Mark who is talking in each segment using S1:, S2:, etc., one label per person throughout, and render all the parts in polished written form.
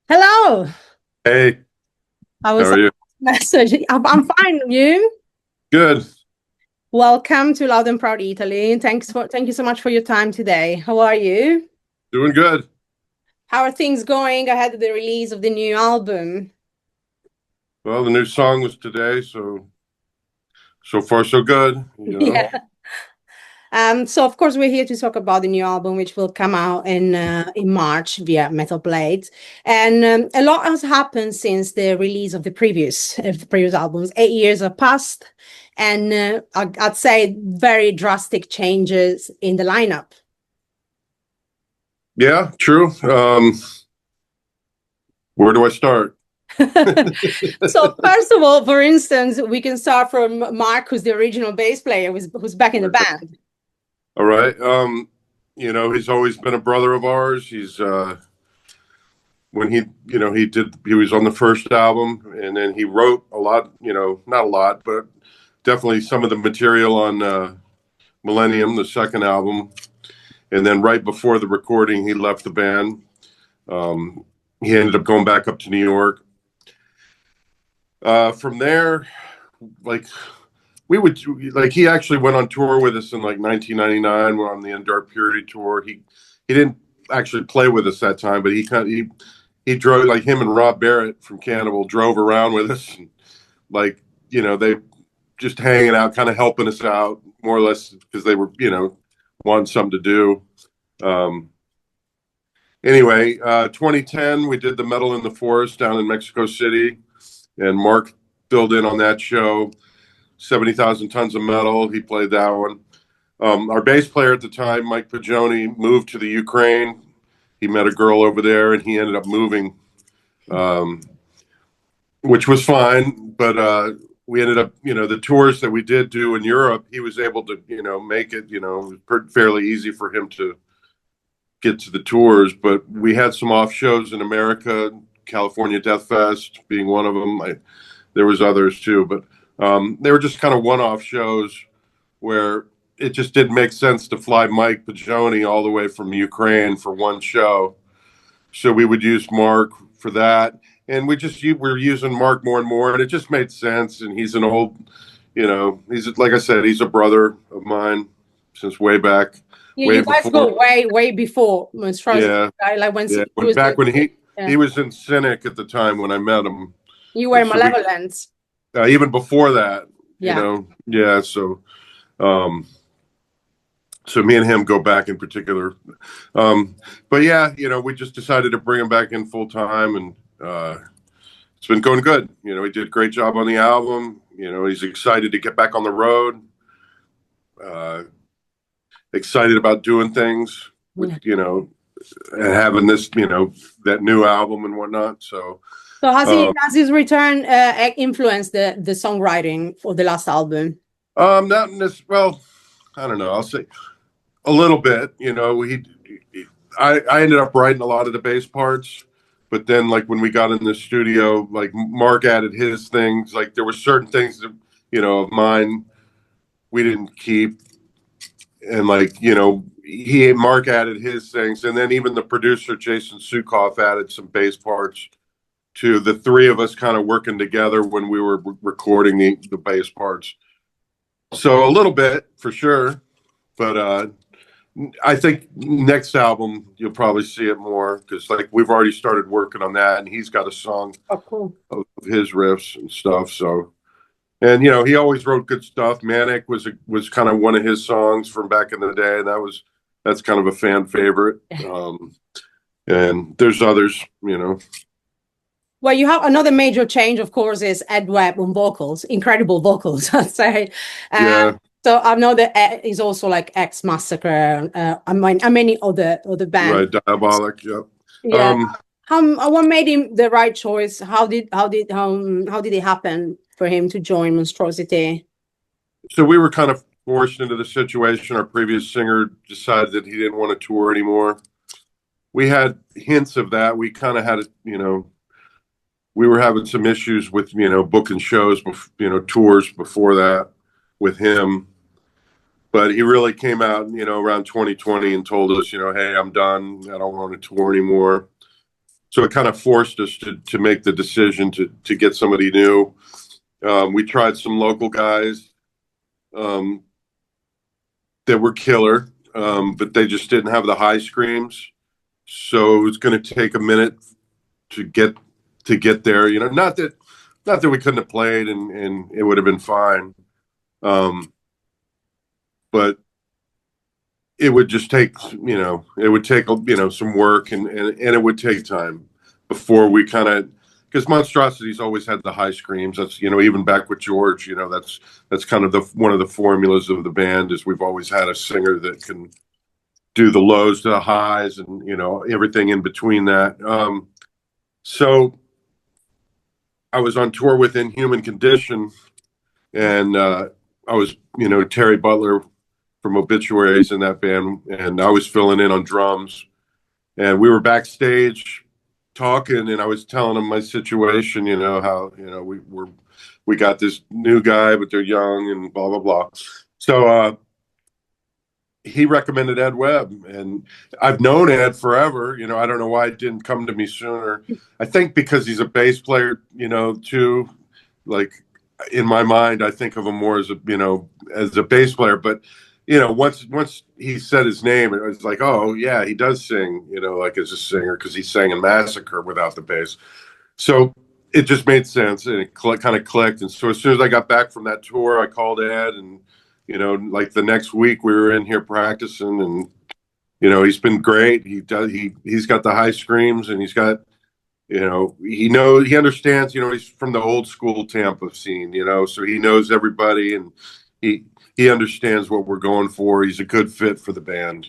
S1: Hello.
S2: Hey,
S1: I
S2: how
S1: was
S2: are you?
S1: message. I'm fine. You?
S2: Good.
S1: Welcome to Loud and Proud Italy. Thank you so much for your time today. How are you?
S2: Doing good.
S1: How are things going ahead of the release of the new album?
S2: Well, the new song was today, so far so good,
S1: Yeah. So of course we're here to talk about the new album, which will come out in March via Metal Blade, and a lot has happened since the release of the previous albums. 8 years have passed, and I'd say very drastic changes in the lineup.
S2: Yeah, true. Where do I start?
S1: So first of all, for instance, we can start from Mark, who's the original bass player, who's back in the band.
S2: All right. He's always been a brother of ours. He's when he was on the first album, and then he wrote a lot, not a lot, but definitely some of the material on Millennium, the second album. And then right before the recording, he left the band. He ended up going back up to New York. From there, like we would like he actually went on tour with us in like 1999. We're on the Ed Webb Purity tour. He didn't actually play with us that time, but he drove, like, him and Rob Barrett from Cannibal drove around with us, and, like, they just hanging out, kind of helping us out more or less because they were wanting something to do. Um, Anyway, 2010 we did the Metal in the Forest down in Mexico City, and Mark filled in on that show. 70,000 tons of metal. He played that one. Our bass player at the time, Mike Pagioni, moved to the Ukraine. He met a girl over there, and he ended up moving, um, which was fine. But we ended up, the tours that we did do in Europe, he was able to, make it, it was fairly easy for him to get to the tours. But we had some off shows in America, California Death Fest being one of them. There was others too, but they were just kind of one-off shows where it just didn't make sense to fly Mike Pagioni all the way from Ukraine for one show. So we would use Mark for that. And we're using Mark more and more, and it just made sense. And he's an old, he's, like I said, he's a brother of mine since way back,
S1: Yeah,
S2: way
S1: you guys
S2: before.
S1: go way before Monstrosity,
S2: Yeah,
S1: right? Like when
S2: yeah.
S1: he was
S2: When
S1: yeah.
S2: he was in Cynic at the time when I met him.
S1: You were
S2: So
S1: Malevolent.
S2: even before that,
S1: Yeah.
S2: yeah. Um, so me and him go back in particular. But yeah, we just decided to bring him back in full time, and it's been going good. He did a great job on the album. He's excited to get back on the road. Uh, Excited about doing things with, and having this, that new album and whatnot.
S1: So
S2: Um,
S1: has his return influenced the songwriting for the last album?
S2: not in this. Well, I don't know. I'll say a little bit. I ended up writing a lot of the bass parts, but then, like, when we got in the studio, like, Mark added his things. Like, there were certain things that, of mine we didn't keep, and, like, Mark added his things, and then even the producer Jason Sukoff added some bass parts to the three of us kind of working together when we were recording the bass parts. So a little bit for sure, but I think next album you'll probably see it more because, like, we've already started working on that, and he's got a song
S1: Oh, cool.
S2: of his riffs and stuff. So, and he always wrote good stuff. Manic was kind of one of his songs from back in the day, and that's kind of a fan favorite. And there's others.
S1: Well, you have another major change, of course, is Ed Webb on vocals. Incredible vocals, I'd say.
S2: Yeah.
S1: So I know that Ed is also like Ex Massacre, and many other bands.
S2: Right. Diabolic. Yeah.
S1: Yeah. What made him the right choice? How did it happen for him to join Monstrosity?
S2: So we were kind of forced into the situation. Our previous singer decided that he didn't want to tour anymore. We had hints of that. We kind of had we were having some issues with, booking shows, tours before that with him. But he really came out, around 2020 and told us, hey, I'm done. I don't want to tour anymore. so it kind of forced us to make the decision to get somebody new. We tried some local guys that were killer, but they just didn't have the high screams. So it was going to take a minute to get there. You know, not that we couldn't have played and it would have been fine, but it would just take, you know, it would take, you know, some work and it would take time before we kind of, because Monstrosity's always had the high screams. That's, you know, even back with George, you know, that's kind of one of the formulas of the band is we've always had a singer that can do the lows to the highs and, you know, everything in between that. So I was on tour with Inhuman Condition, and I was, you know, Terry Butler from Obituaries in that band, and I was filling in on drums. And we were backstage talking, and I was telling him my situation, you know, how, you know, we got this new guy, but they're young and blah, blah, blah. So he recommended Ed Webb, and I've known Ed forever. You know, I don't know why it didn't come to me sooner. I think because he's a bass player, you know, too. Like in my mind, I think of him more as a, you know, as a bass player. But you know, once he said his name, it was like, oh yeah, he does sing. You know, like as a singer because he sang in Massacre without the bass. So it just made sense, and it kind of clicked. And so as soon as I got back from that tour, I called Ed and. You know, like the next week we were in here practicing, and you know he's been great. He's got the high screams, and he's got, you know, he understands. You know, he's from the old school Tampa scene. You know, so he knows everybody, and he understands what we're going for. He's a good fit for the band.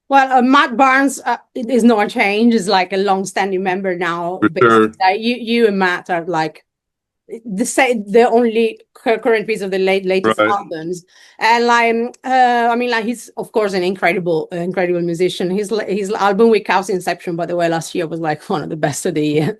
S1: Well, Matt Barnes is not a change. Is like a long-standing member now.
S2: Sure.
S1: You and Matt are like the only current piece of the latest albums, and like I mean, like he's of course an incredible musician. His album with Chaos Inception, by the way, last year was like one of the best of the year.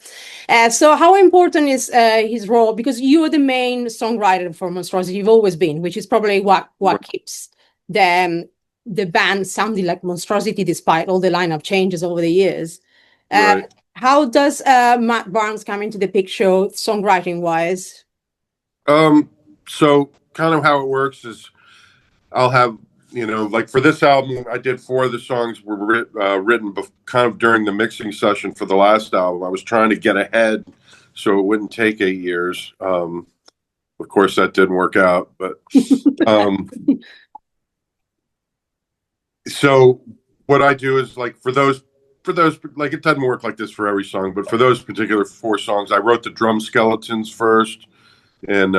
S1: So how important is his role? Because you are the main songwriter for Monstrosity. You've always been, which is probably what keeps the band sounding like Monstrosity despite all the lineup changes over the years.
S2: Right.
S1: How does Matt Barnes come into the picture, songwriting wise?
S2: So kind of how it works is I'll have, you know, like for this album, I did 4 of the songs were written kind of during the mixing session for the last album. I was trying to get ahead so it wouldn't take 8 years. Of course, that didn't work out, but so what I do is like for those, like it doesn't work like this for every song, but for those particular 4 songs, I wrote the drum skeletons first and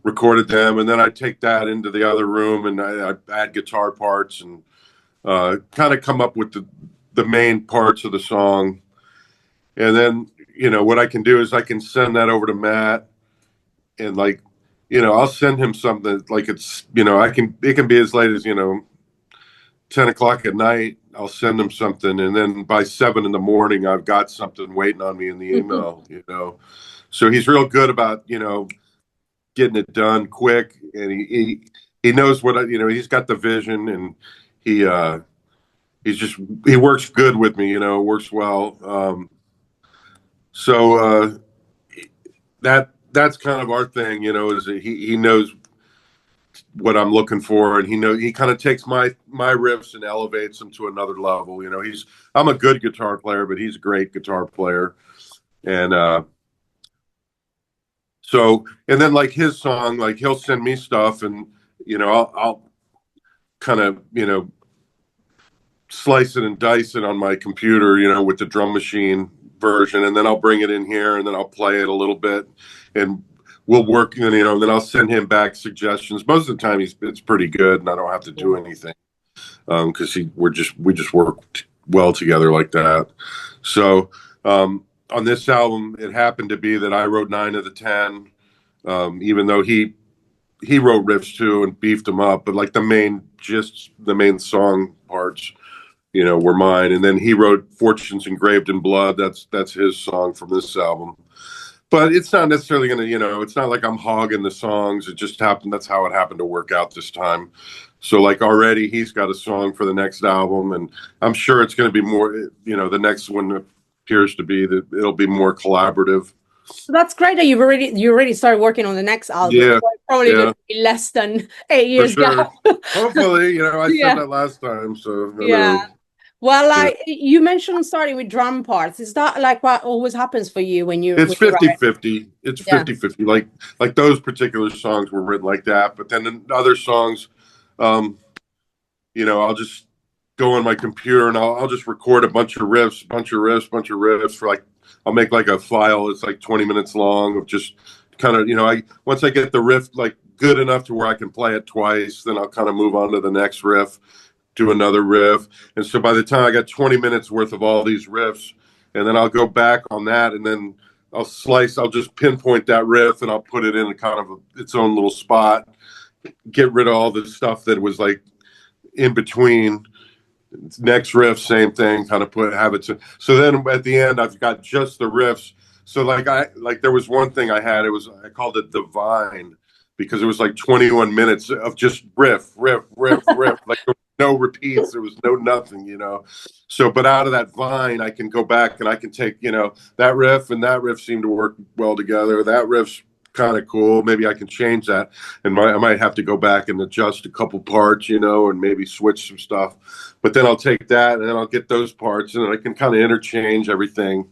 S2: recorded them, and then I take that into the other room and I add guitar parts and kind of come up with the main parts of the song. And then, you know, what I can do is I can send that over to Matt, and like, you know, I'll send him something like it's, you know, it can be as late as, you know, 10 o'clock at night. I'll send him something, and then by 7 in the morning, I've got something waiting on me in the email, you know. So he's real good about, you know, getting it done quick, and he knows what you know. He's got the vision, and he works good with me, you know, works well. So that's kind of our thing, you know, is that he knows what I'm looking for, and he kind of takes my riffs and elevates them to another level. You know, I'm a good guitar player, but he's a great guitar player. And so, and then like his song, like he'll send me stuff, and you know, I'll kind of, you know, slice it and dice it on my computer, you know, with the drum machine version, and then I'll bring it in here, and then I'll play it a little bit, and we'll work, you know, and then I'll send him back suggestions. Most of the time it's pretty good, and I don't have to do anything because we just work well together like that. So on this album, it happened to be that I wrote 9 of the 10, even though he wrote riffs too and beefed them up, but like the main song parts, you know, were mine. And then he wrote Fortunes Engraved in Blood. That's his song from this album. but it's not necessarily going to, it's not like I'm hogging the songs. It just happened. That's how it happened to work out this time. So like already he's got a song for the next album, and I'm sure it's going to be more, the next one appears to be that it'll be more collaborative.
S1: So that's great that you already started working on the next album.
S2: Yeah.
S1: So it's probably going to be less than 8 years
S2: For sure.
S1: gap.
S2: Hopefully, I
S1: Yeah.
S2: said that last time. So
S1: Yeah. Well, like you mentioned starting with drum parts. Is that like what always happens for you when you
S2: it's
S1: when you write?
S2: 50-50. It's 50-50. Like those particular songs were written like that, but then in other songs, I'll just go on my computer and I'll just record a bunch of riffs for like, I'll make like a file. It's like 20 minutes long of just kind of, once I get the riff like good enough to where I can play it twice, then I'll kind of move on to the next riff, do another riff. And so by the time I got 20 minutes worth of all these riffs, and then I'll go back on that, and then I'll just pinpoint that riff and I'll put it in a kind of its own little spot, get rid of all the stuff that was like in between. Next riff, same thing, kind of have it. So then at the end, I've got just the riffs. So there was one thing I had. I called it the Vine, because it was like 21 minutes of just riff. Like there was no repeats, there was no nothing, So, but out of that Vine, I can go back and I can take, that riff and that riff seem to work well together. That riff's kind of cool. Maybe I can change that, and I might have to go back and adjust a couple parts, and maybe switch some stuff. But then I'll take that and then I'll get those parts, and I can kind of interchange everything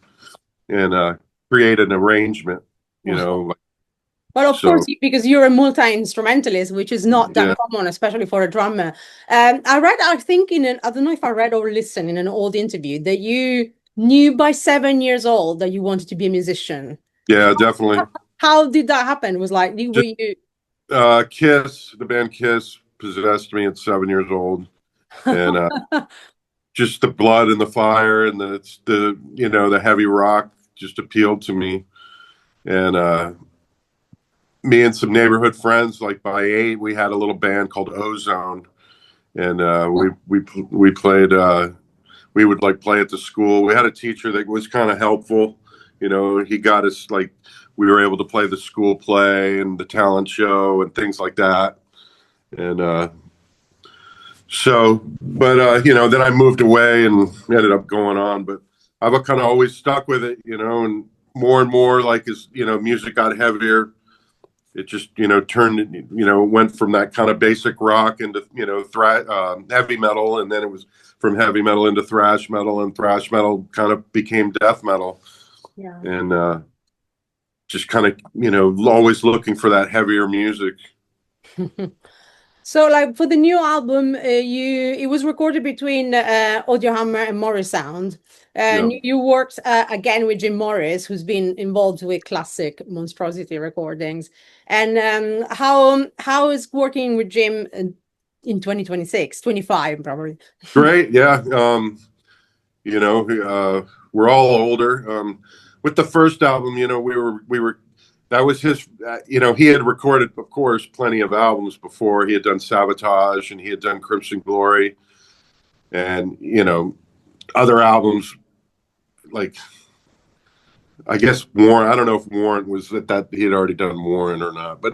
S2: and create an arrangement,
S1: Well, of course, because you're a multi-instrumentalist, which is not that common, especially for a drummer. I think I don't know if I read or listened in an old interview that you knew by 7 years old that you wanted to be a musician.
S2: Yeah, definitely.
S1: How did that happen? Was like,
S2: Kiss, the band Kiss possessed me at 7 years old. And just the blood and the fire and the heavy rock just appealed to me. And me and some neighborhood friends, like by 8, we had a little band called Ozone, and we played. We would like play at the school. We had a teacher that was kind of helpful. He got us like, we were able to play the school play and the talent show and things like that. And then I moved away and ended up going on. But I've kind of always stuck with it, and more like as music got heavier, it just turned, went from that kind of basic rock into heavy metal, and then it was from heavy metal into thrash metal, and thrash metal kind of became death metal.
S1: Yeah.
S2: And just kind of always looking for that heavier music.
S1: So like for the new album, it was recorded between Audiohammer and Morrisound, and you worked again with Jim Morris, who's been involved with classic Monstrosity recordings. And how is working with Jim in 2026, 25 probably? Great,
S2: yeah. We're all older. With the first album, we were. That was his, he had recorded, of course, plenty of albums before. He had done Sabotage and he had done Crimson Glory and, other albums like, I guess Warrant. I don't know if Warrant was that he had already done Warrant or not, but,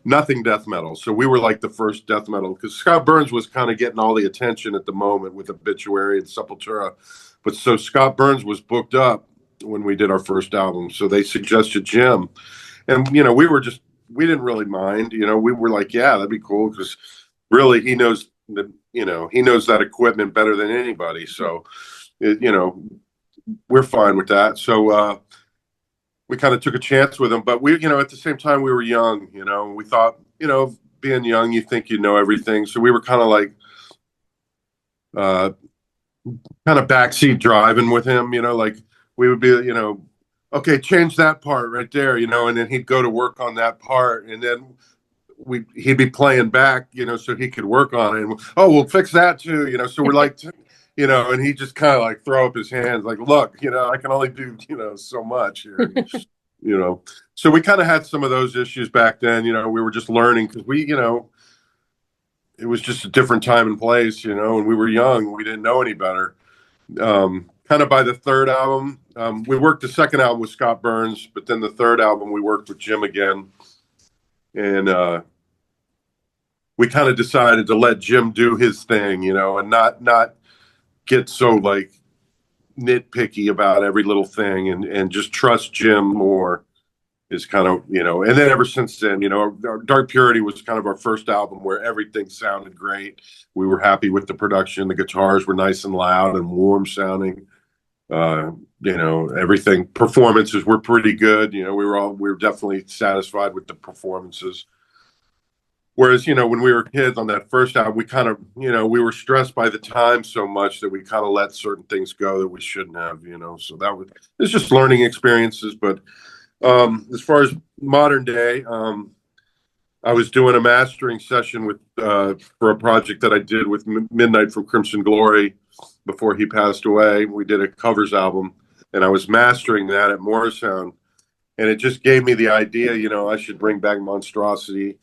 S2: nothing death metal. So we were like the first death metal, because Scott Burns was kind of getting all the attention at the moment with Obituary and Sepultura. But so Scott Burns was booked up when we did our first album. So they suggested Jim. And, we didn't really mind, we were like, yeah, that'd be cool. Because really he knows that equipment better than anybody. So, we're fine with that. So we kind of took a chance with him. But we, at the same time, we were young, we thought, being young, you think you know everything. So we were kind of like, backseat driving with him, like we would be, okay, change that part right there, and then he'd go to work on that part, and then he'd be playing back, so he could work on it. And, oh, we'll fix that too, so we're like, and he just kind of like throw up his hands, like, look, I can only do, so much here, So we kind of had some of those issues back then, we were just learning because it was just a different time and place, and we were young, we didn't know any better. kind of by the third album. We worked the second album with Scott Burns, but then the third album we worked with Jim again, and we kind of decided to let Jim do his thing, you know, and not get so like nitpicky about every little thing, and just trust Jim more is kind of, you know. And then ever since then, you know, our Dark Purity was kind of our first album where everything sounded great. We were happy with the production. The guitars were nice and loud and warm sounding. You know, everything, performances were pretty good. You know, we were definitely satisfied with the performances. Whereas, you know, when we were kids on that first album, we kind of, you know, we were stressed by the time so much that we kind of let certain things go that we shouldn't have, you know. So it's just learning experiences. But as far as modern day, I was doing a mastering session with for a project that I did with Midnight from Crimson Glory before he passed away. We did a covers album, and I was mastering that at Morrisound, and it just gave me the idea, you know, I should bring back Monstrosity.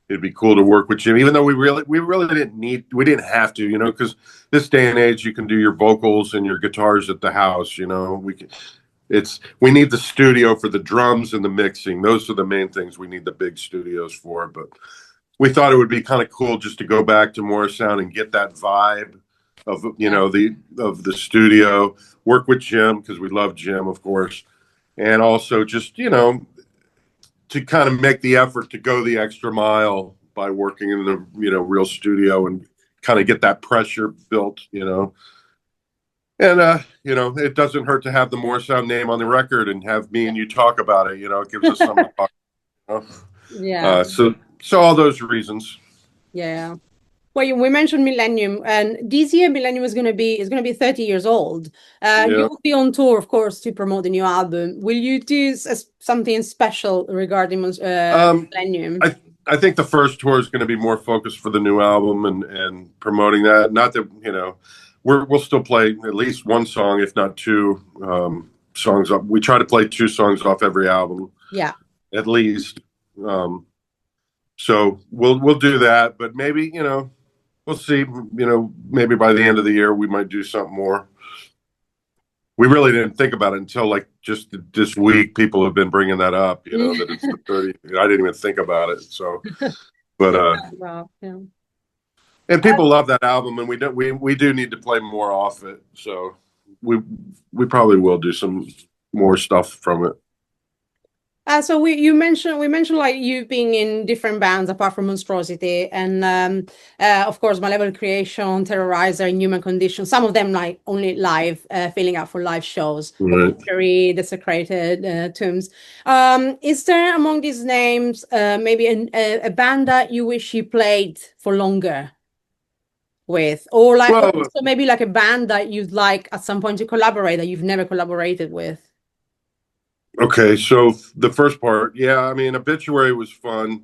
S2: It'd be cool to work with Jim, even though we really didn't have to, you know, because this day and age you can do your vocals and your guitars at the house, you know. We need the studio for the drums and the mixing. Those are the main things we need the big studios for. But we thought it would be kind of cool just to go back to Morrisound and get that vibe of, you know, of the studio, work with Jim because we love Jim, of course, and also just, you know, to kind of make the effort to go the extra mile by working in the, you know, real studio and kind of get that pressure built, you know. And, you know, it doesn't hurt to have the Morrisound name on the record and have me and you talk about it, you know. It gives us something to talk about, you know?
S1: Yeah.
S2: So all those reasons.
S1: Yeah. Well, we mentioned Millennium, and this year Millennium is going to be 30 years old.
S2: Yeah.
S1: You will be on tour, of course, to promote the new album. Will you do something special regarding Millennium?
S2: I think the first tour is going to be more focused for the new album and promoting that. Not that, you know, we'll still play at least one song, if not two songs. We try to play 2 songs off every album.
S1: Yeah.
S2: At least. So we'll do that, but maybe, you know, we'll see, you know, maybe by the end of the year, we might do something more. We really didn't think about it until like just this week. People have been bringing that up, you know, that it's the 30. I didn't even think about it. So, but,
S1: wow, yeah.
S2: And people love that album, and we do need to play more off it. So we probably will do some more stuff from it.
S1: So we mentioned like you being in different bands apart from Monstrosity, and of course Malevolent Creation, Terrorizer, Human Condition. Some of them like only live, filling out for live shows.
S2: Right.
S1: Desecrated Tombs. Is there among these names maybe a band that you wish you played for longer with, or like also maybe like a band that you'd like at some point to collaborate that you've never collaborated with?
S2: Okay, so the first part, yeah, I mean, Obituary was fun.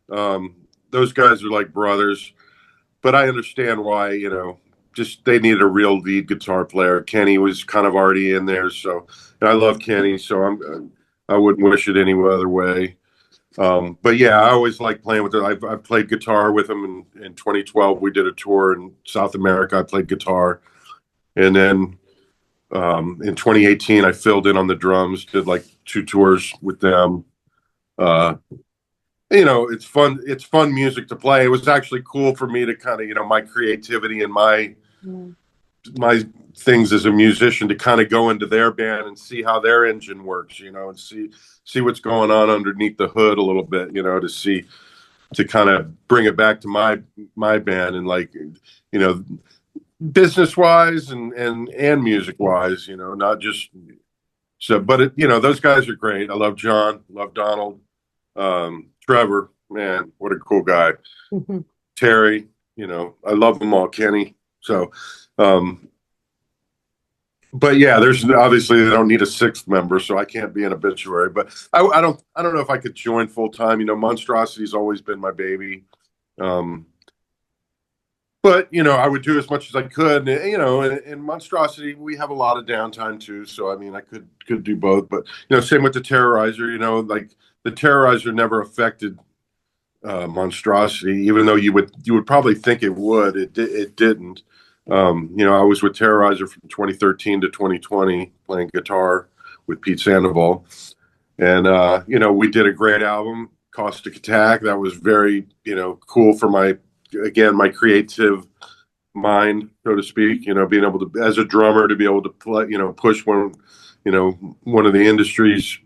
S2: Those guys are like brothers, but I understand why, you know, just they needed a real lead guitar player. Kenny was kind of already in there, so, and I love Kenny, so I wouldn't wish it any other way. But yeah, I always like playing with it. I've played guitar with him in 2012. We did a tour in South America. I played guitar, and then in 2018, I filled in on the drums, did like 2 tours with them. You know, it's fun. It's fun music to play. It was actually cool for me to kind of, you know, my creativity and my things as a musician to kind of go into their band and see how their engine works, you know, and see what's going on underneath the hood a little bit, you know, to kind of bring it back to my band and, like, you know, business wise and music wise, you know, not just so, but it, you know, those guys are great. I love John, love Donald, Trevor, man, what a cool guy. Terry, you know, I love them all. Kenny. So, but yeah, there's obviously they don't need a 6th member, so I can't be an Obituary. But I don't know if I could join full time. You know, Monstrosity's always been my baby. But, you know, I would do as much as I could. And, you know, in Monstrosity, we have a lot of downtime too. So, I mean, I could do both. But, you know, same with the Terrorizer, you know, like the Terrorizer never affected Monstrosity, even though you would probably think it would. It didn't. I was with Terrorizer from 2013 to 2020 playing guitar with Pete Sandoval. And, we did a great album, Caustic Attack. That was very, cool for my creative mind, so to speak, being able to, as a drummer, to be able to play, push one of the industry's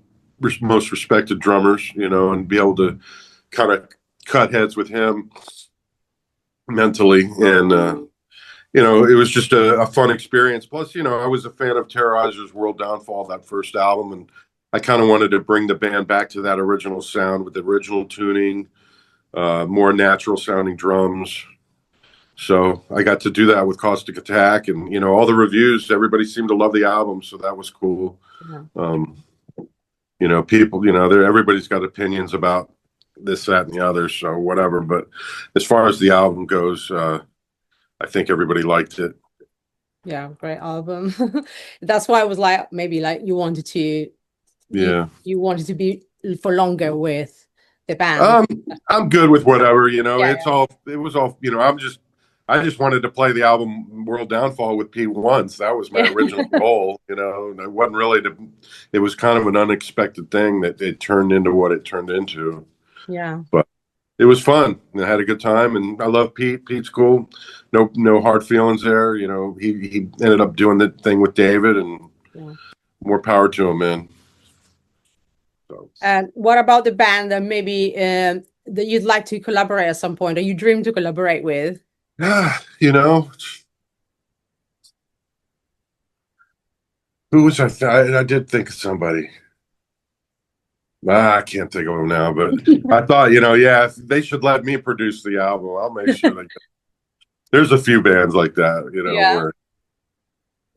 S2: most respected drummers, and be able to kind of cut heads with him mentally. And, it was just a fun experience. Plus, I was a fan of Terrorizer's World Downfall, that first album, and I kind of wanted to bring the band back to that original sound with the original tuning, more natural sounding drums. So I got to do that with Caustic Attack, and all the reviews, everybody seemed to love the album, so that was cool. Yeah. People, everybody's got opinions about this, that, and the other, so whatever. But as far as the album goes, I think everybody liked it.
S1: Yeah, great album. That's why I was like, maybe like you wanted to, you wanted to be for longer with the band.
S2: I'm good with whatever, it was all, I just wanted to play the album World Downfall with Pete once. That was my original goal, and it wasn't really, it was kind of an unexpected thing that it turned into what it turned into.
S1: Yeah.
S2: But it was fun, and I had a good time, and I love Pete. Pete's cool. No hard feelings there. He ended up doing the thing with David, and more power to him, man. So.
S1: And what about the band that maybe that you'd like to collaborate at some point, or you dream to collaborate with?
S2: Yeah, who was I did think of somebody. I can't think of them now, but I thought, they should let me produce the album. I'll make sure there's a few bands like that, where,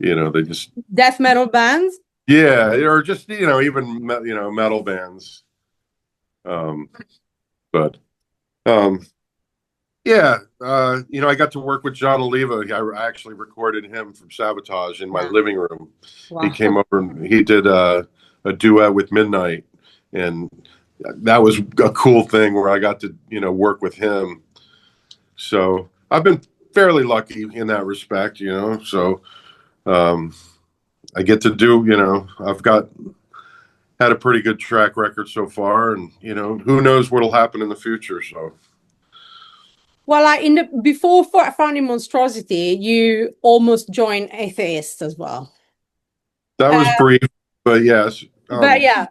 S2: they just
S1: death metal bands.
S2: Yeah, or just even metal bands. But I got to work with John Oliva. I actually recorded him from Sabotage in my living room. Wow. He came over and he did a duet with Midnight. And that was a cool thing where I got to, work with him. So I've been fairly lucky in that respect, so I get to do, I've had a pretty good track record so far, and, who knows what'll happen in the future. So.
S1: Well, before founding Monstrosity, you almost joined Atheist as well.
S2: That was brief, but yes.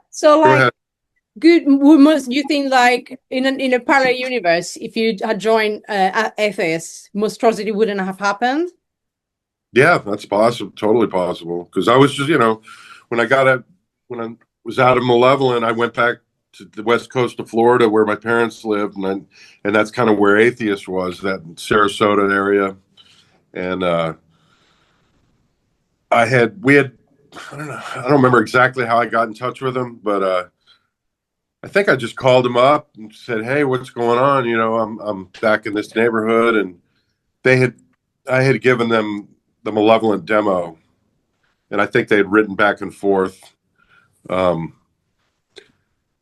S1: So like, you think like in a parallel universe, if you had joined Atheist, Monstrosity wouldn't have happened?
S2: Yeah, that's possible. Totally possible. Because I was just, when I was out of Malevolent, I went back to the west coast of Florida where my parents lived, and that's kind of where Atheist was, that Sarasota area. And I don't remember exactly how I got in touch with him, but I think I just called him up and said, "Hey, what's going on? I'm back in this neighborhood," and I had given them the Malevolent demo, and I think they had written back and forth.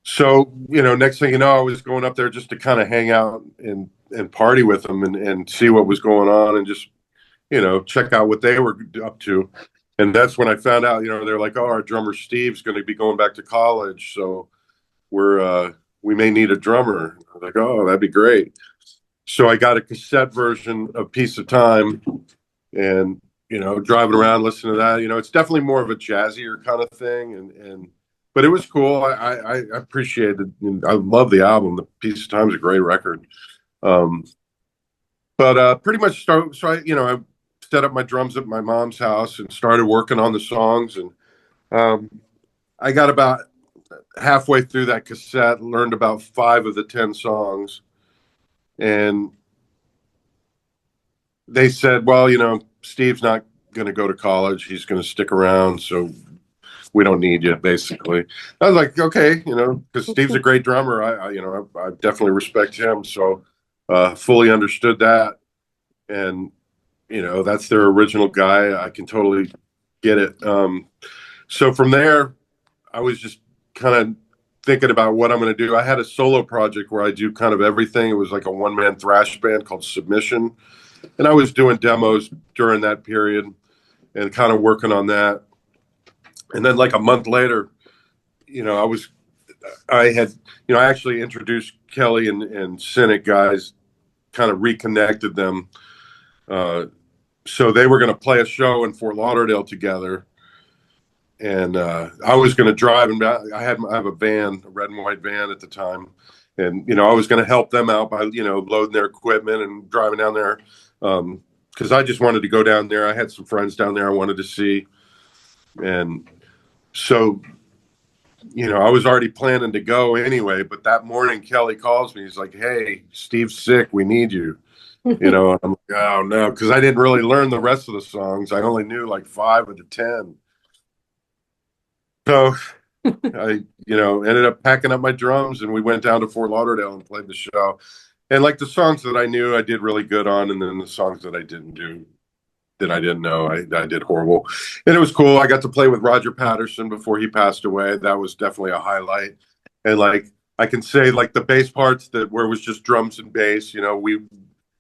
S2: So, next thing you know, I was going up there just to kind of hang out and party with them and see what was going on and just, check out what they were up to. And that's when I found out, they're like, "Oh, our drummer Steve's going to be going back to college, so we may need a drummer." I was like, "Oh, that'd be great." So I got a cassette version of Piece of Time, and driving around listening to that. It's definitely more of a jazzier kind of thing, but it was cool. I appreciated it. I love the album. The Piece of Time is a great record. But pretty much I set up my drums at my mom's house and started working on the songs, and I got about halfway through that cassette, learned about 5 of the 10 songs, and they said, "Well, Steve's not going to go to college. He's going to stick around, so we don't need you," basically. I was like, okay, because Steve's a great drummer. I definitely respect him, so fully understood that. And that's their original guy. I can totally get it. So from there, I was just kind of thinking about what I'm going to do. I had a solo project where I do kind of everything. It was like a one-man thrash band called Submission. and I was doing demos during that period and kind of working on that. And then like a month later, I had, I actually introduced Kelly and Cynic guys, kind of reconnected them. So they were going to play a show in Fort Lauderdale together. And I was going to drive, and I have a van, a red and white van at the time. And, I was going to help them out by, loading their equipment and driving down there. Because I just wanted to go down there. I had some friends down there I wanted to see. And so, I was already planning to go anyway. But that morning, Kelly calls me. He's like, "Hey, Steve's sick. We need you." And I'm like, "Oh, no," because I didn't really learn the rest of the songs. I only knew like 5 of the 10. So I, ended up packing up my drums, and we went down to Fort Lauderdale and played the show. And like the songs that I knew, I did really good on, and then the songs that I didn't know, I did horrible. And it was cool. I got to play with Roger Patterson before he passed away. That was definitely a highlight. And like I can say, like the bass parts where it was just drums and bass,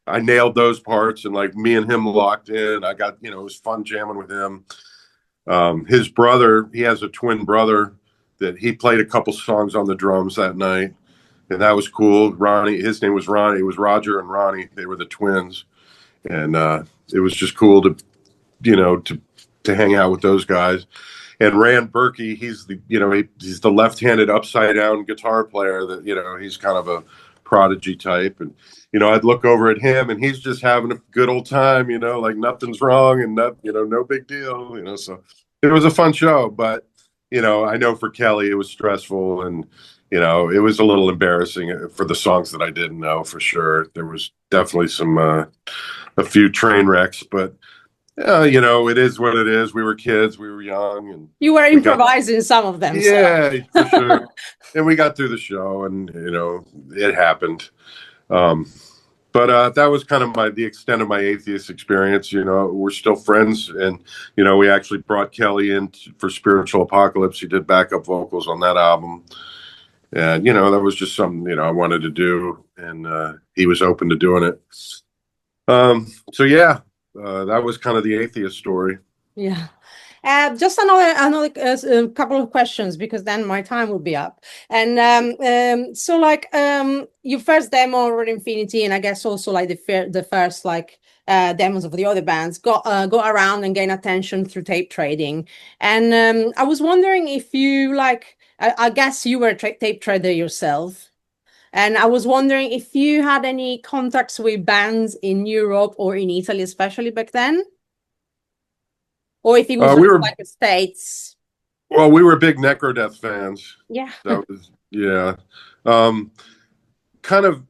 S2: I nailed those parts, and like me and him locked in. I got, it was fun jamming with him. His brother, he has a twin brother that he played a couple songs on the drums that night, and that was cool. Ronnie, his name was Ronnie. It was Roger and Ronnie. They were the twins, and it was just cool to hang out with those guys. And Rand Berkey, he's he's the left-handed upside down guitar player that he's kind of a prodigy type, and I'd look over at him, and he's just having a good old time, like nothing's wrong and no big deal, so it was a fun show. But I know for Kelly it was stressful, and it was a little embarrassing for the songs that I didn't know for sure. There was definitely a few train wrecks, but it is what it is. We were kids, we were young, and
S1: you were improvising some of them.
S2: Yeah, so. For sure. And we got through the show, and it happened. But that was kind of the extent of my Atheist experience. We're still friends, and we actually brought Kelly in for Spiritual Apocalypse. He did backup vocals on that album, and that was just something I wanted to do, and he was open to doing it. So yeah, that was kind of the Atheist story.
S1: Yeah. Just another couple of questions, because then my time will be up. And so like your first demo, Road Infinity, and I guess also like the first like demos of the other bands go around and gain attention through tape trading. And I was wondering if you like, I guess you were a tape trader yourself. And I was wondering if you had any contacts with bands in Europe or in Italy, especially back then. Or if it was like the States.
S2: Well, we were big Necrodeath fans.
S1: Yeah.
S2: That was, yeah. Kind of,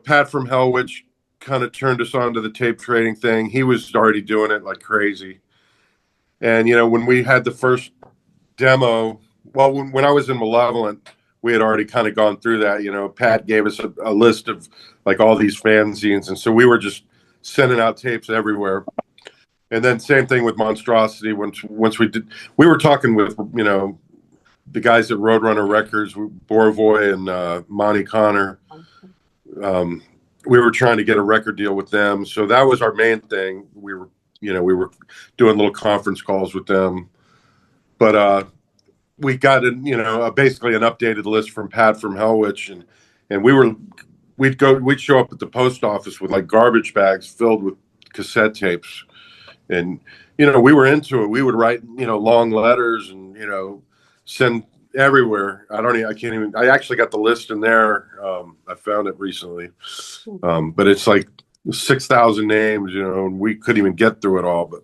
S2: Pat from Hellwitch kind of turned us on to the tape trading thing. He was already doing it like crazy. And, when we had the first demo, well, when I was in Malevolent, we had already kind of gone through that. Pat gave us a list of like all these fanzines. And so we were just sending out tapes everywhere. And then same thing with Monstrosity. Once we were talking with, the guys at Roadrunner Records, Borovoy and Monty Connor. We were trying to get a record deal with them. So that was our main thing. We were doing little conference calls with them. But we got basically an updated list from Pat from Hellwitch, and we'd show up at the post office with like garbage bags filled with cassette tapes. And, we were into it. We would write, long letters and, send everywhere. I actually got the list in there. I found it recently. But it's like 6,000 names, and we couldn't even get through it all. But,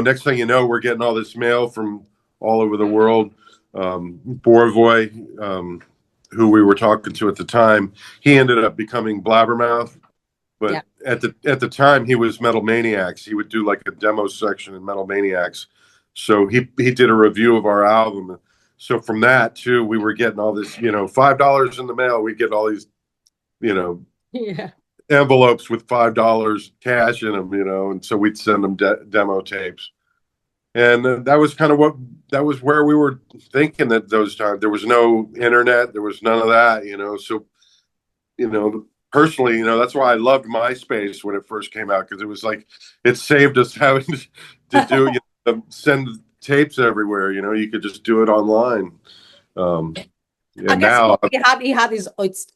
S2: next thing you know, we're getting all this mail from all over the world. Borovoy, who we were talking to at the time, he ended up becoming Blabbermouth. But yeah. At the time, he was Metal Maniacs. He would do like a demo section in Metal Maniacs. So he did a review of our album. So from that too, we were getting all this, $5 in the mail. We'd get all these, envelopes with $5 cash in them, and so we'd send them demo tapes. And that was kind of where we were thinking at those times. There was no internet. There was none of that, So, personally, you know, that's why I loved MySpace when it first came out, because it was like it saved us having to do send tapes everywhere. You know, you could just do it online.
S1: I guess
S2: now
S1: he had his it's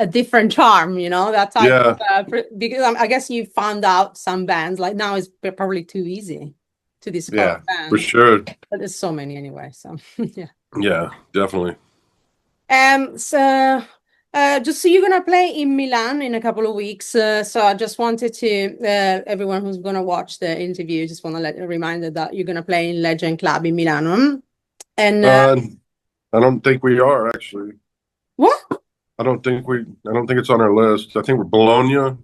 S1: a different charm, you know, that type of, because I guess you found out some bands like now it's probably too easy to discover bands.
S2: For sure.
S1: But there's so many anyway, so
S2: yeah, definitely.
S1: So just so you're gonna play in Milan in a couple of weeks, so I just wanted to everyone who's gonna watch the interview, just want to let a reminder that you're gonna play in Legend Club in Milano. And
S2: I don't think we are, actually.
S1: What?
S2: I don't think it's on our list. I think we're Bologna,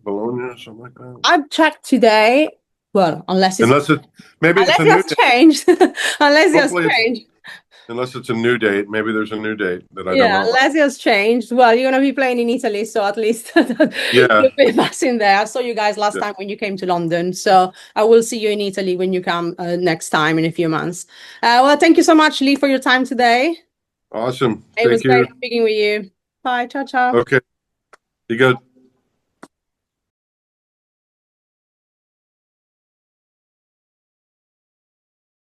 S2: something like that.
S1: I've checked today. Well, unless it's changed. Unless it's changed.
S2: Unless it's a new date. Maybe there's a new date that I don't know.
S1: Unless it's changed. Well, you're gonna be playing in Italy, so at least you'll be passing there. I saw you guys last time when you came to London, so I will see you in Italy when you come next time in a few months. Well, thank you so much, Lee, for your time today.
S2: Awesome.
S1: It was great speaking with you. Bye. Ciao, ciao.
S2: Okay. Be good.